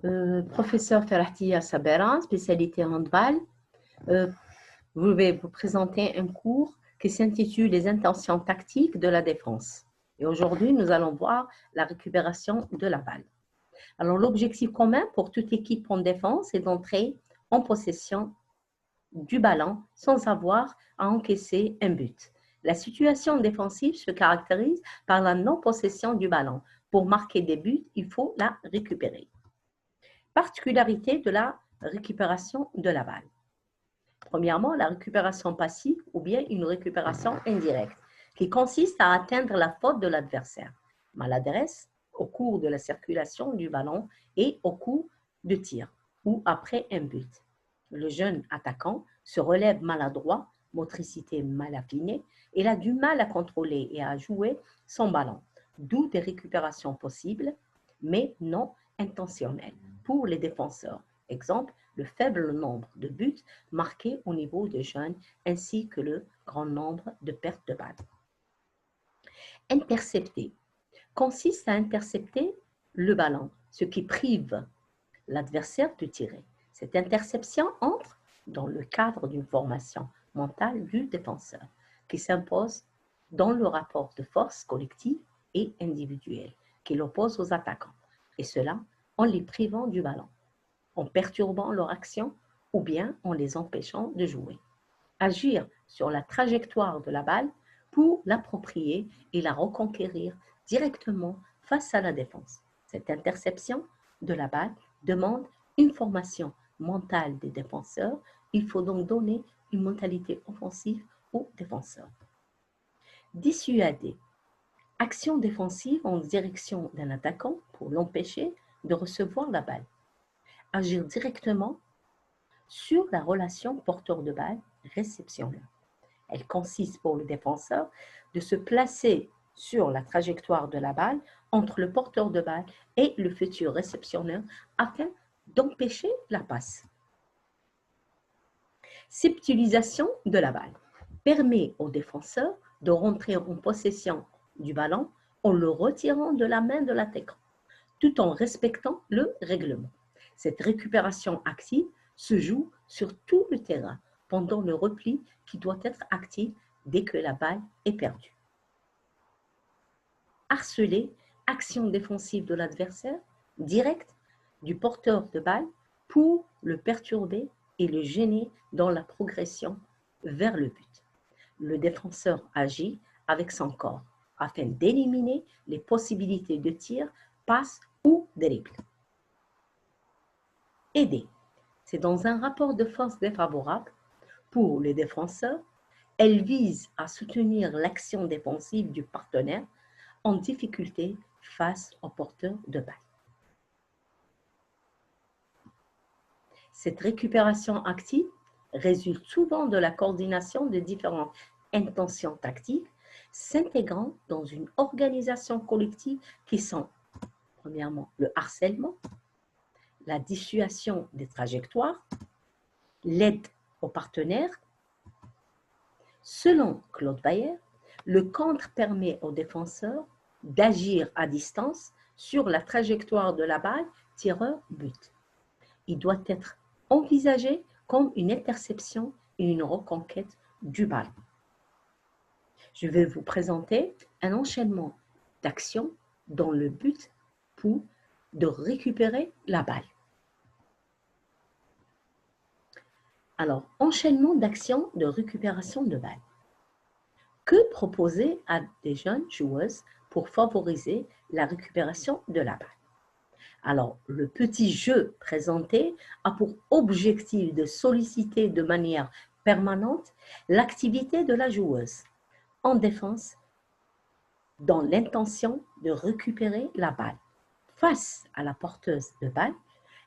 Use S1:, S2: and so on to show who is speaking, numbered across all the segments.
S1: Professeur Ferahtia Sabera, spécialité handball. Je vais vous présenter un cours qui s'intitule Les intentions tactiques de la défense. Et aujourd'hui, nous allons voir la récupération de la balle. Alors, l'objectif commun pour toute équipe en défense est d'entrer en possession du ballon sans avoir à encaisser un but. La situation défensive se caractérise par la non-possession du ballon. Pour marquer des buts, il faut la récupérer. Particularité de la récupération de la balle. Premièrement, la récupération passive ou bien une récupération indirecte qui consiste à atteindre la faute de l'adversaire, maladresse au cours de la circulation du ballon et au coup de tir ou après un but. Le jeune attaquant se relève maladroit, motricité mal affinée, il a du mal à contrôler et à jouer son ballon, d'où des récupérations possibles, mais non intentionnelles pour les défenseurs. Exemple, le faible nombre de buts marqués au niveau des jeunes ainsi que le grand nombre de pertes de balles. Intercepter consiste à intercepter le ballon, ce qui prive l'adversaire de tirer. Cette interception entre dans le cadre d'une formation mentale du défenseur qui s'impose dans le rapport de force collective et individuelle qu'il oppose aux attaquants, et cela en les privant du ballon, en perturbant leur action ou bien en les empêchant de jouer. Agir sur la trajectoire de la balle pour l'approprier et la reconquérir directement face à la défense. Cette interception de la balle demande une formation mentale des défenseurs. Il faut donc donner une mentalité offensive aux défenseurs. Dissuader. Action défensive en direction d'un attaquant pour l'empêcher de recevoir la balle. Agir directement sur la relation porteur de balle réceptionneur. Elle consiste pour le défenseur de se placer sur la trajectoire de la balle entre le porteur de balle et le futur réceptionneur afin d'empêcher la passe. Subtilisation de la balle permet au défenseur de rentrer en possession du ballon en le retirant de la main de l'attaquant, tout en respectant le règlement. Cette récupération active se joue sur tout le terrain pendant le repli qui doit être actif dès que la balle est perdue. Harceler, action défensive de l'adversaire, directe du porteur de balle pour le perturber et le gêner dans la progression vers le but. Le défenseur agit avec son corps afin d'éliminer les possibilités de tir, passe ou dribble. Aider. C'est dans un rapport de force défavorable pour les défenseurs. Elle vise à soutenir l'action défensive du partenaire en difficulté face au porteur de balle. Cette récupération active résulte souvent de la coordination de différentes intentions tactiques s'intégrant dans une organisation collective qui sont, premièrement, le harcèlement, la dissuasion des trajectoires, l'aide aux partenaires. Selon Claude Bayer, le contre permet aux défenseurs d'agir à distance sur la trajectoire de la balle tireur-but. Il doit être envisagé comme une interception et une reconquête du ballon. Je vais vous présenter un enchaînement d'actions dans le but de récupérer la balle. Alors, enchaînement d'actions de récupération de balle. Que proposer à des jeunes joueuses pour favoriser la récupération de la balle? Alors, le petit jeu présenté a pour objectif de solliciter de manière permanente l'activité de la joueuse en défense dans l'intention de récupérer la balle. Face à la porteuse de balle,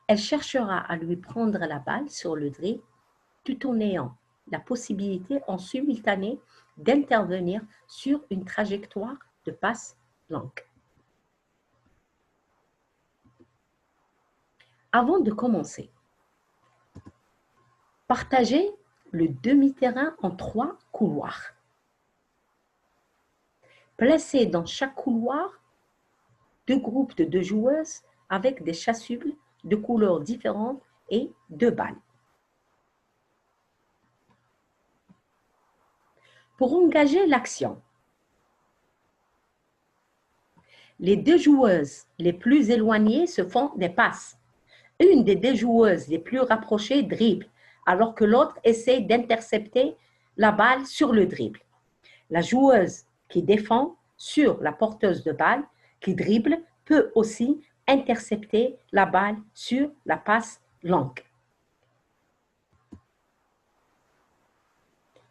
S1: elle cherchera à lui prendre la balle sur le dribble tout en ayant la possibilité en simultané d'intervenir sur une trajectoire de passe longue. Avant de commencer, partagez le demi-terrain en 3 couloirs. Placez dans chaque couloir 2 groupes de 2 joueuses avec des chasubles de couleurs différentes et 2 balles. Pour engager l'action, les 2 joueuses les plus éloignées se font des passes. Une des 2 joueuses les plus rapprochées dribble, alors que l'autre essaie d'intercepter la balle sur le dribble. La joueuse qui défend sur la porteuse de balle qui dribble peut aussi intercepter la balle sur la passe longue.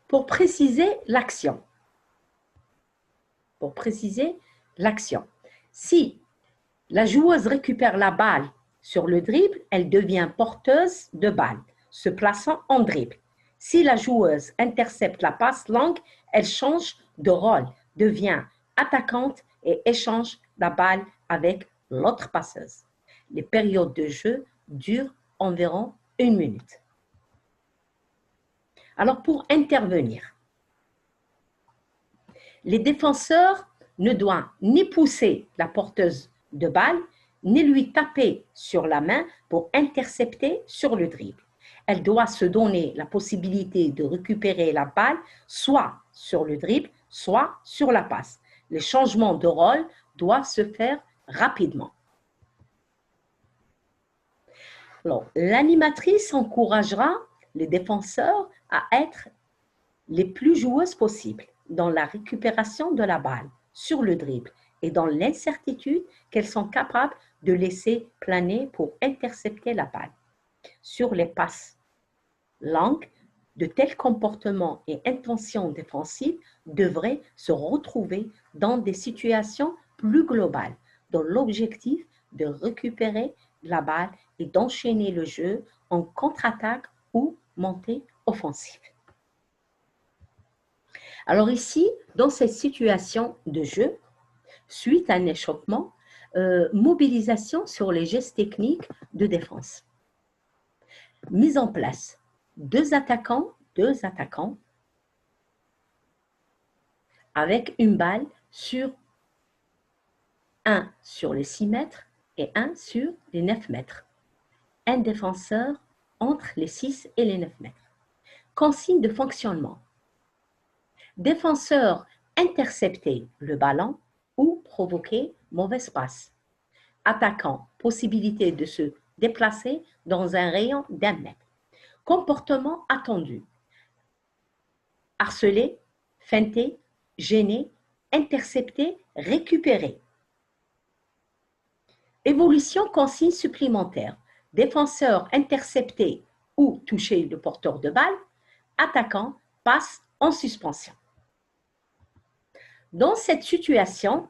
S1: Pour préciser l'action, si la joueuse récupère la balle sur le dribble, elle devient porteuse de balle, se plaçant en dribble. Si la joueuse intercepte la passe longue, elle change de rôle, devient attaquante et échange la balle avec l'autre passeuse. Les périodes de jeu durent environ 1 minute. Alors, pour intervenir, les défenseurs ne doivent ni pousser la porteuse de balle, ni lui taper sur la main pour intercepter sur le dribble. Elle doit se donner la possibilité de récupérer la balle soit sur le dribble, soit sur la passe. Les changements de rôle doivent se faire rapidement. Alors, l'animatrice encouragera les défenseurs à être les plus joueuses possibles dans la récupération de la balle sur le dribble et dans l'incertitude qu'elles sont capables de laisser planer pour intercepter la balle. Sur les passes longues, de tels comportements et intentions défensives devraient se retrouver dans des situations plus globales, dans l'objectif de récupérer la balle et d'enchaîner le jeu en contre-attaque ou montée offensive. Alors ici, dans cette situation de jeu, suite à un échauffement, mobilisation sur les gestes techniques de défense. Mise en place, deux attaquants avec une balle un sur les 6 mètres et un sur les 9 mètres. Un défenseur entre les 6 et les 9 mètres. Consigne de fonctionnement. Défenseur intercepter le ballon ou provoquer mauvaise passe. Attaquant, possibilité de se déplacer dans un rayon d'1 mètre. Comportement attendu. Harceler, feinter, gêner, intercepter, récupérer. Évolution consigne supplémentaire. Défenseur intercepter ou toucher le porteur de balle. Attaquant passe en suspension. Dans cette situation,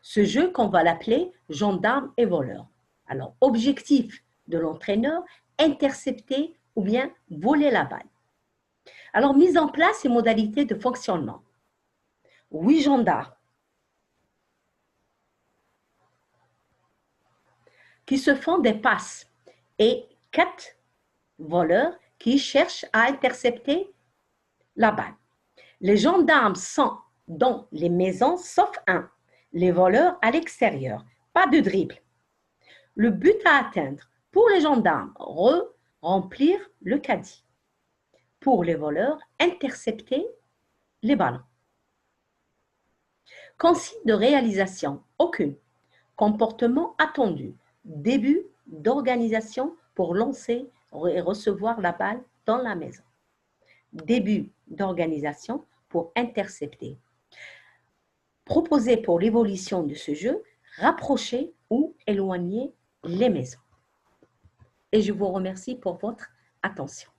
S1: ce jeu qu'on va l'appeler gendarme et voleur. Alors, objectif de l'entraîneur, intercepter ou bien voler la balle. Alors, mise en place et modalités de fonctionnement. 8 gendarmes qui se font des passes et 4 voleurs qui cherchent à intercepter la balle. Les gendarmes sont dans les maisons, sauf un. Les voleurs à l'extérieur. Pas de dribble. Le but à atteindre pour les gendarmes, remplir le caddie. Pour les voleurs, intercepter les ballons. Consigne de réalisation, aucune. Comportement attendu. Début d'organisation pour lancer et recevoir la balle dans la maison. Début d'organisation pour intercepter. Proposer pour l'évolution de ce jeu, rapprocher ou éloigner les maisons. Et je vous remercie pour votre attention.